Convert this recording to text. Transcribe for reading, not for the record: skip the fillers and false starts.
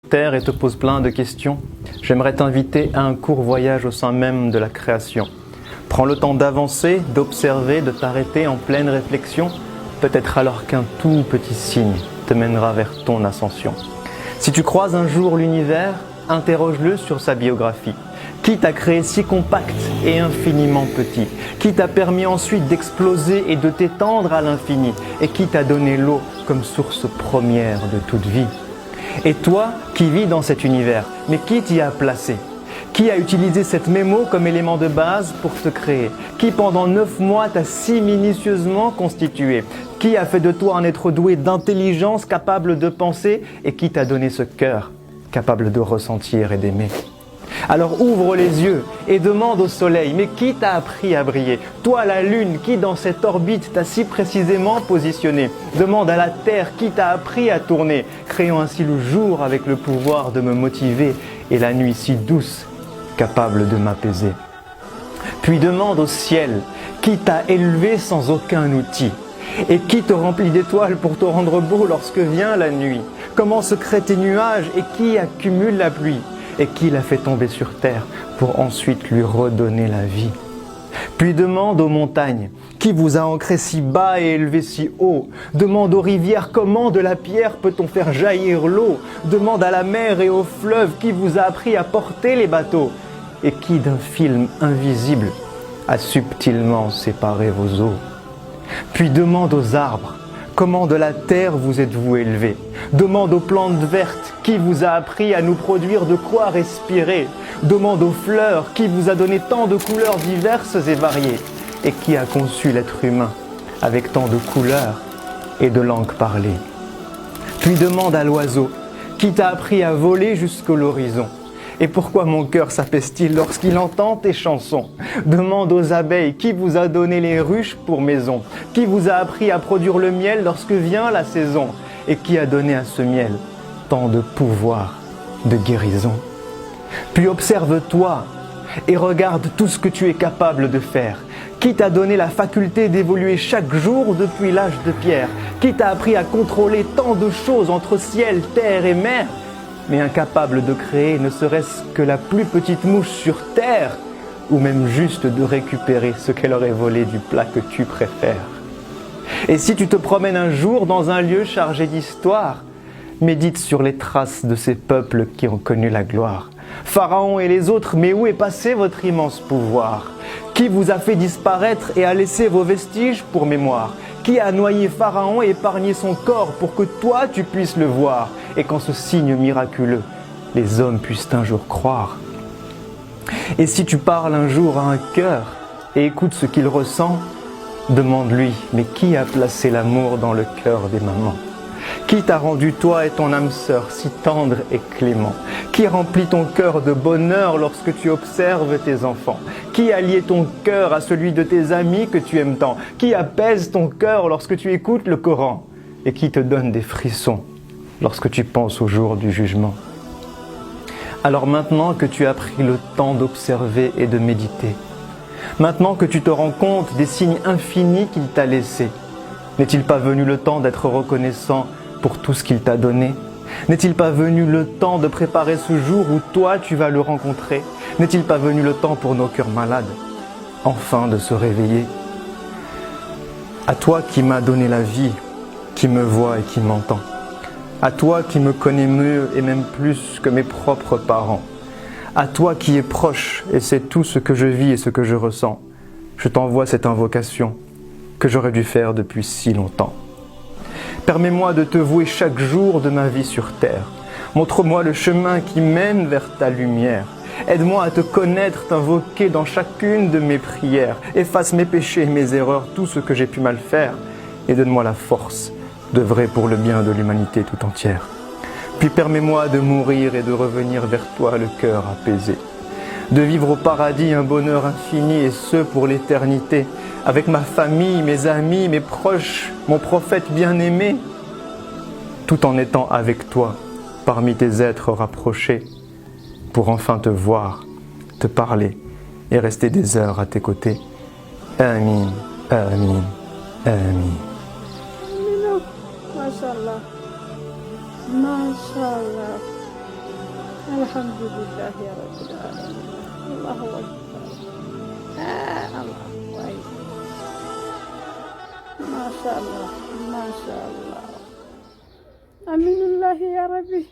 Terre et te pose plein de questions, j'aimerais t'inviter à un court voyage au sein même de la création. Prends le temps d'avancer, d'observer, de t'arrêter en pleine réflexion, peut-être alors qu'un tout petit signe te mènera vers ton ascension. Si tu croises un jour l'univers, interroge-le sur sa biographie. Qui t'a créé si compact et infiniment petit? Qui t'a permis ensuite d'exploser et de t'étendre à l'infini? Et qui t'a donné l'eau comme source première de toute vie? Et toi qui vis dans cet univers, mais qui t'y a placé? Qui a utilisé cette mémo comme élément de base pour te créer? Qui pendant 9 mois t'a si minutieusement constitué? Qui a fait de toi un être doué d'intelligence capable de penser? Et qui t'a donné ce cœur capable de ressentir et d'aimer? Alors ouvre les yeux et demande au soleil, mais qui t'a appris à briller? Toi la lune, qui dans cette orbite t'a si précisément positionné? Demande à la terre, qui t'a appris à tourner, créant ainsi le jour avec le pouvoir de me motiver et la nuit si douce, capable de m'apaiser. Puis demande au ciel, qui t'a élevé sans aucun outil? Et qui te remplit d'étoiles pour te rendre beau lorsque vient la nuit? Comment se créent tes nuages et qui accumule la pluie? Et qui l'a fait tomber sur terre pour ensuite lui redonner la vie? Puis demande aux montagnes, qui vous a ancré si bas et élevé si haut? Demande aux rivières, comment de la pierre peut-on faire jaillir l'eau? Demande à la mer et aux fleuves, qui vous a appris à porter les bateaux? Et qui d'un film invisible a subtilement séparé vos eaux? Puis demande aux arbres, comment de la terre vous êtes-vous élevé? Demande aux plantes vertes, qui vous a appris à nous produire de quoi respirer? Demande aux fleurs, qui vous a donné tant de couleurs diverses et variées? Et qui a conçu l'être humain avec tant de couleurs et de langues parlées? Puis demande à l'oiseau, qui t'a appris à voler jusqu'à l'horizon? Et pourquoi mon cœur s'apaise-t-il lorsqu'il entend tes chansons? Demande aux abeilles, qui vous a donné les ruches pour maison? Qui vous a appris à produire le miel lorsque vient la saison? Et qui a donné à ce miel tant de pouvoir, de guérison? Puis observe-toi et regarde tout ce que tu es capable de faire. Qui t'a donné la faculté d'évoluer chaque jour depuis l'âge de pierre? Qui t'a appris à contrôler tant de choses entre ciel, terre et mer? Mais incapable de créer ne serait-ce que la plus petite mouche sur terre, ou même juste de récupérer ce qu'elle aurait volé du plat que tu préfères. Et si tu te promènes un jour dans un lieu chargé d'histoire, médite sur les traces de ces peuples qui ont connu la gloire. Pharaon et les autres, mais où est passé votre immense pouvoir? Qui vous a fait disparaître et a laissé vos vestiges pour mémoire? Qui a noyé Pharaon et épargné son corps pour que toi tu puisses le voir? Et qu'en ce signe miraculeux, les hommes puissent un jour croire. Et si tu parles un jour à un cœur et écoutes ce qu'il ressent, demande-lui, mais qui a placé l'amour dans le cœur des mamans? Qui t'a rendu toi et ton âme sœur si tendre et clément? Qui remplit ton cœur de bonheur lorsque tu observes tes enfants? Qui a lié ton cœur à celui de tes amis que tu aimes tant? Qui apaise ton cœur lorsque tu écoutes le Coran? Et qui te donne des frissons lorsque tu penses au jour du jugement? Alors maintenant que tu as pris le temps d'observer et de méditer, maintenant que tu te rends compte des signes infinis qu'il t'a laissés, n'est-il pas venu le temps d'être reconnaissant pour tout ce qu'il t'a donné? N'est-il pas venu le temps de préparer ce jour où toi tu vas le rencontrer? N'est-il pas venu le temps pour nos cœurs malades, enfin de se réveiller? À toi qui m'as donné la vie, qui me vois et qui m'entend, à toi qui me connais mieux et même plus que mes propres parents, à toi qui es proche et sais tout ce que je vis et ce que je ressens, je t'envoie cette invocation que j'aurais dû faire depuis si longtemps. Permets-moi de te vouer chaque jour de ma vie sur terre. Montre-moi le chemin qui mène vers ta lumière. Aide-moi à te connaître, t'invoquer dans chacune de mes prières. Efface mes péchés et mes erreurs, tout ce que j'ai pu mal faire, et donne-moi la force d'œuvrer pour le bien de l'humanité tout entière. Puis permets-moi de mourir et de revenir vers toi le cœur apaisé. De vivre au paradis un bonheur infini et ce pour l'éternité, avec ma famille, mes amis, mes proches, mon prophète bien-aimé, tout en étant avec toi, parmi tes êtres rapprochés, pour enfin te voir, te parler et rester des heures à tes côtés. Amin, amin, amin. Mashallah. Mashallah. الحمد لله يا رب العالمين. الله أكبر. الله أكبر. ما شاء الله ما شاء الله. أمين الله يا ربي.